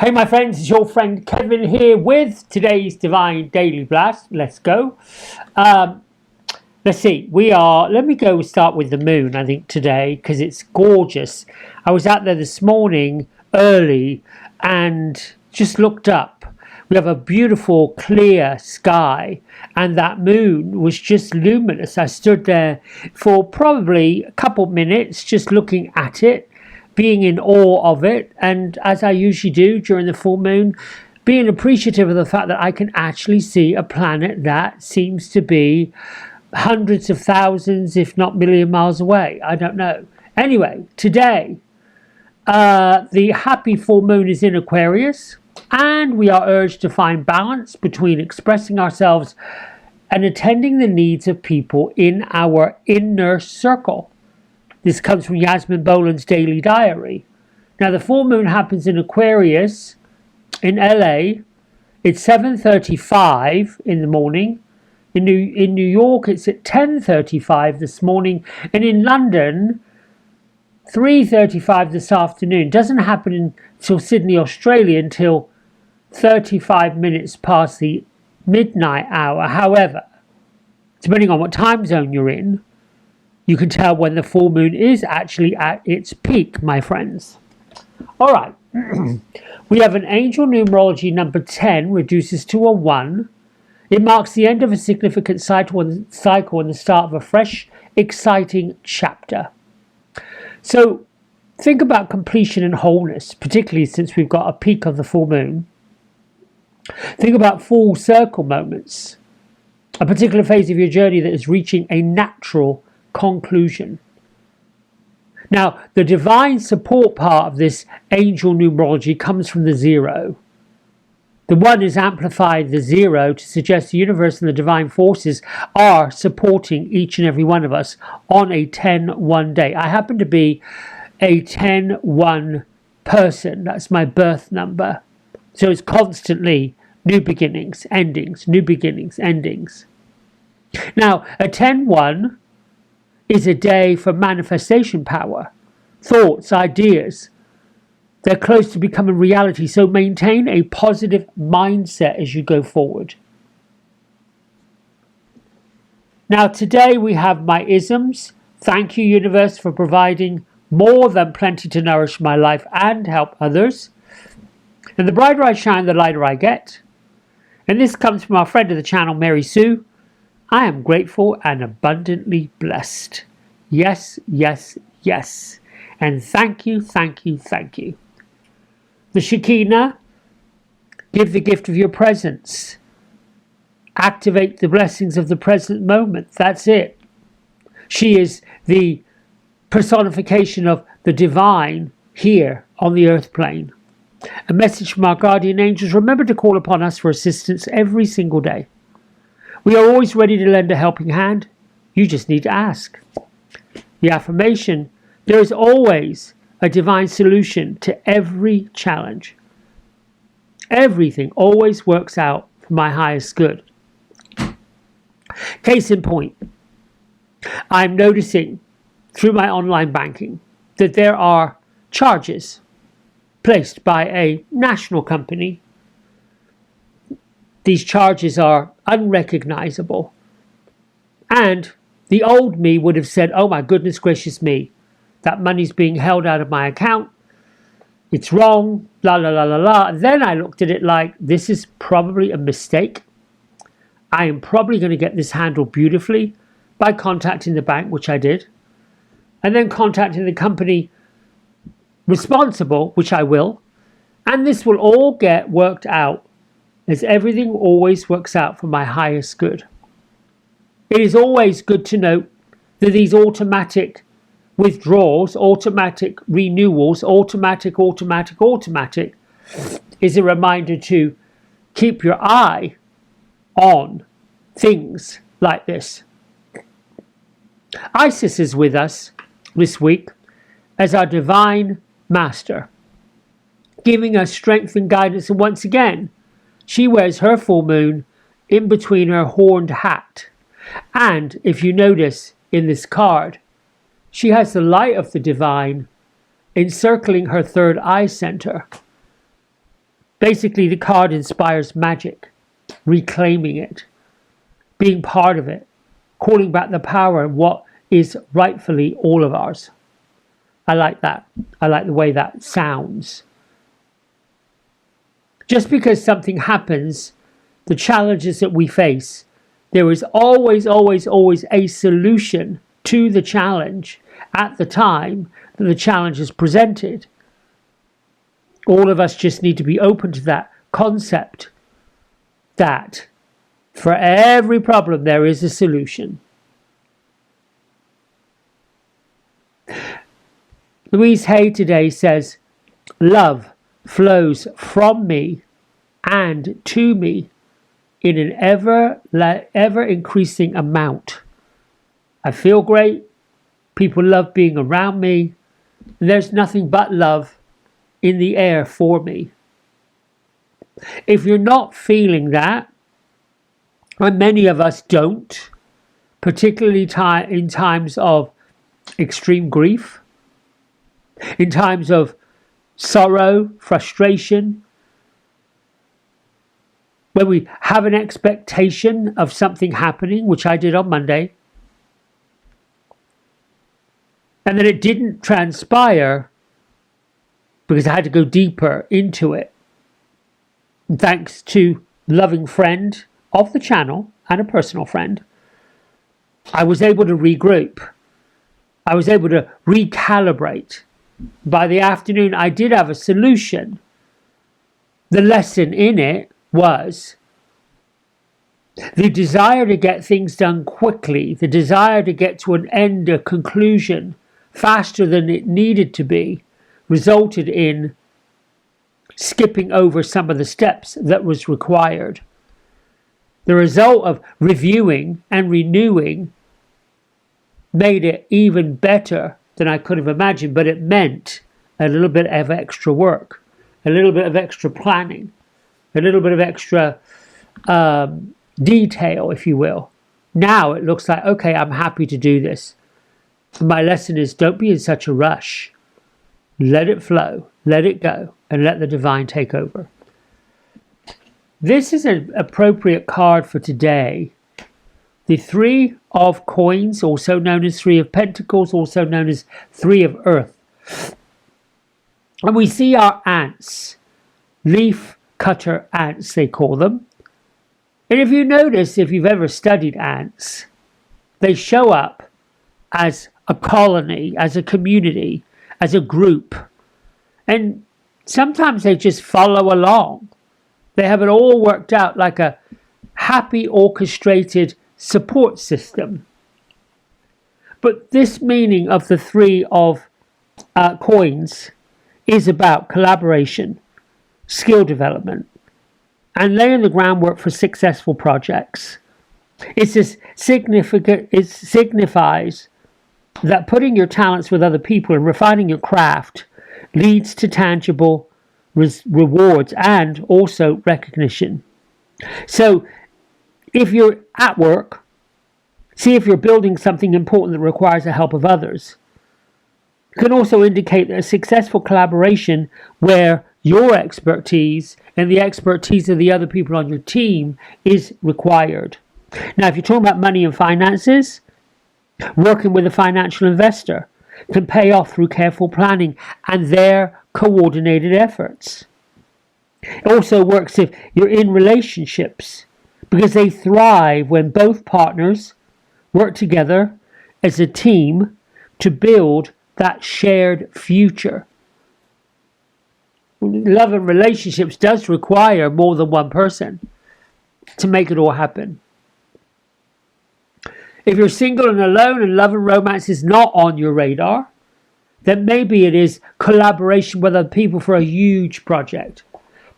Hey my friends, it's your friend Kevin here with today's Divine Daily Blast. Let's go. Let's see, let me go start with the moon, I think, today, because it's gorgeous. I was out there this morning early and just looked up. We have a beautiful clear sky and that moon was just luminous. I stood there for probably a couple minutes just looking at it, being in awe of it, and as I usually do during the full moon, being appreciative of the fact that I can actually see a planet that seems to be hundreds of thousands, if not million miles away. I don't know. Anyway, today, the happy full moon is in Aquarius, and we are urged to find balance between expressing ourselves and attending the needs of people in our inner circle. This comes from Yasmin Boland's Daily Diary. Now, the full moon happens in Aquarius in LA. It's 7:35 in the morning. In New York, it's at 10:35 this morning. And in London, 3:35 this afternoon. Doesn't happen until Sydney, Australia, until 35 minutes past the midnight hour. However, depending on what time zone you're in, you can tell when the full moon is actually at its peak, my friends. All right. We have an angel numerology number 10 reduces to a 1. It marks the end of a significant cycle and the start of a fresh, exciting chapter. So think about completion and wholeness, particularly since we've got a peak of the full moon. Think about full circle moments, a particular phase of your journey that is reaching a natural conclusion. Now, the divine support part of this angel numerology comes from the 0. The 1 is amplified the 0 to suggest the universe and the divine forces are supporting each and every one of us on a 10-1 day. I happen to be a 10-1 person. That's my birth number. So it's constantly new beginnings, endings, new beginnings, endings. Now, a 10-1 is a day for manifestation power, thoughts, ideas. They're close to becoming reality, so maintain a positive mindset as you go forward. Now today we have my isms. Thank you, universe, for providing more than plenty to nourish my life and help others. And the brighter I shine, the lighter I get. And this comes from our friend of the channel, Mary Sue. I am grateful and abundantly blessed. Yes, yes, yes. And thank you, thank you, thank you. The Shekinah, give the gift of your presence. Activate the blessings of the present moment. That's it. She is the personification of the divine here on the earth plane. A message from our guardian angels. Remember to call upon us for assistance every single day. We are always ready to lend a helping hand. You just need to ask. The affirmation, there is always a divine solution to every challenge. Everything always works out for my highest good. Case in point, I'm noticing through my online banking that there are charges placed by a national company. These charges are unrecognizable. And the old me would have said, oh my goodness gracious me, that money's being held out of my account. It's wrong, la la la la la. And then I looked at it like, this is probably a mistake. I am probably going to get this handled beautifully by contacting the bank, which I did. And then contacting the company responsible, which I will. And this will all get worked out, as everything always works out for my highest good. It is always good to note that these automatic withdrawals, automatic renewals, automatic is a reminder to keep your eye on things like this. Isis is with us this week as our divine master, giving us strength and guidance. And once again, she wears her full moon in between her horned hat. And if you notice in this card, she has the light of the divine encircling her third eye center. Basically, the card inspires magic, reclaiming it, being part of it, calling back the power of what is rightfully all of ours. I like that. I like the way that sounds. Just because something happens, the challenges that we face, there is always, always, always a solution to the challenge at the time that the challenge is presented. All of us just need to be open to that concept that for every problem there is a solution. Louise Hay today says, love flows from me and to me in an ever increasing amount. I feel great. People love being around me. There's nothing but love in the air for me. If you're not feeling that, and many of us don't, particularly in times of extreme grief, in times of sorrow, frustration, when we have an expectation of something happening, which I did on Monday, and then it didn't transpire because I had to go deeper into it. And thanks to a loving friend of the channel and a personal friend, I was able to regroup. I was able to recalibrate. By the afternoon, I did have a solution. The lesson in it was the desire to get things done quickly, the desire to get to an end, a conclusion, faster than it needed to be, resulted in skipping over some of the steps that was required. The result of reviewing and renewing made it even better than I could have imagined, but it meant a little bit of extra work, a little bit of extra planning, a little bit of extra detail, if you will. Now it looks like, okay, I'm happy to do this. My lesson is, don't be in such a rush. Let it flow, let it go, and let the divine take over. This is an appropriate card for today. The Three of Coins, also known as Three of Pentacles, also known as Three of Earth. And we see our ants, leaf cutter ants they call them. And if you notice, if you've ever studied ants, they show up as a colony, as a community, as a group. And sometimes they just follow along. They have it all worked out like a happy orchestrated support system. But this meaning of the Three of Coins is about collaboration, skill development, and laying the groundwork for successful projects. It signifies that putting your talents with other people and refining your craft leads to tangible rewards and also recognition. So if you're at work, see if you're building something important that requires the help of others. It can also indicate that a successful collaboration where your expertise and the expertise of the other people on your team is required. Now, if you're talking about money and finances, working with a financial investor can pay off through careful planning and their coordinated efforts. It also works if you're in relationships, because they thrive when both partners work together as a team to build that shared future. Love and relationships does require more than one person to make it all happen. If you're single and alone and love and romance is not on your radar, then maybe it is collaboration with other people for a huge project.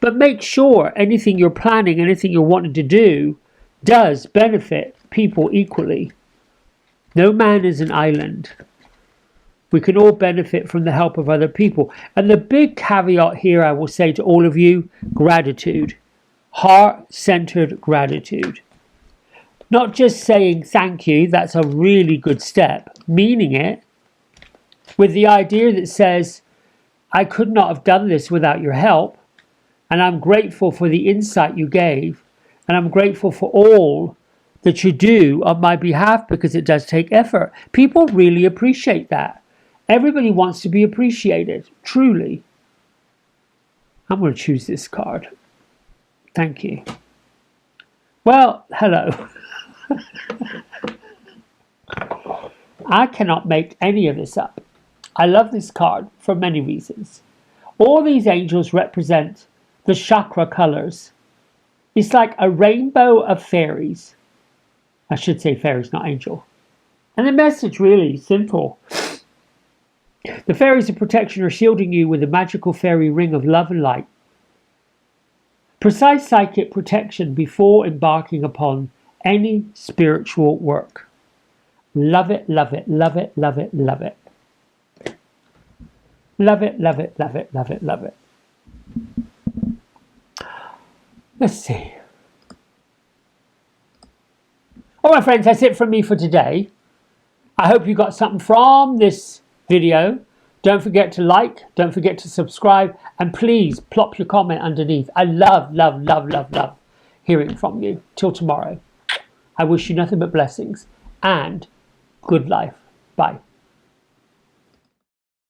But make sure anything you're planning, anything you're wanting to do, does benefit people equally. No man is an island. We can all benefit from the help of other people. And the big caveat here I will say to all of you, gratitude. Heart-centered gratitude. Not just saying thank you, that's a really good step. Meaning it with the idea that says, I could not have done this without your help. And I'm grateful for the insight you gave. And I'm grateful for all that you do on my behalf, because it does take effort. People really appreciate that. Everybody wants to be appreciated, truly. I'm going to choose this card. Thank you. Well, hello. I cannot make any of this up. I love this card for many reasons. All these angels represent the chakra colors. It's like a rainbow of fairies. I should say fairies, not angel. And the message really simple. The fairies of protection are shielding you with a magical fairy ring of love and light. Precise psychic protection before embarking upon any spiritual work. Love it, love it, love it, love it, love it. Love it, love it, love it, love it, love it. Let's see. All right, friends, that's it from me for today. I hope you got something from this video. Don't forget to like, don't forget to subscribe, and please plop your comment underneath. I love, love, love, love, love hearing from you. Till tomorrow, I wish you nothing but blessings and good life. Bye.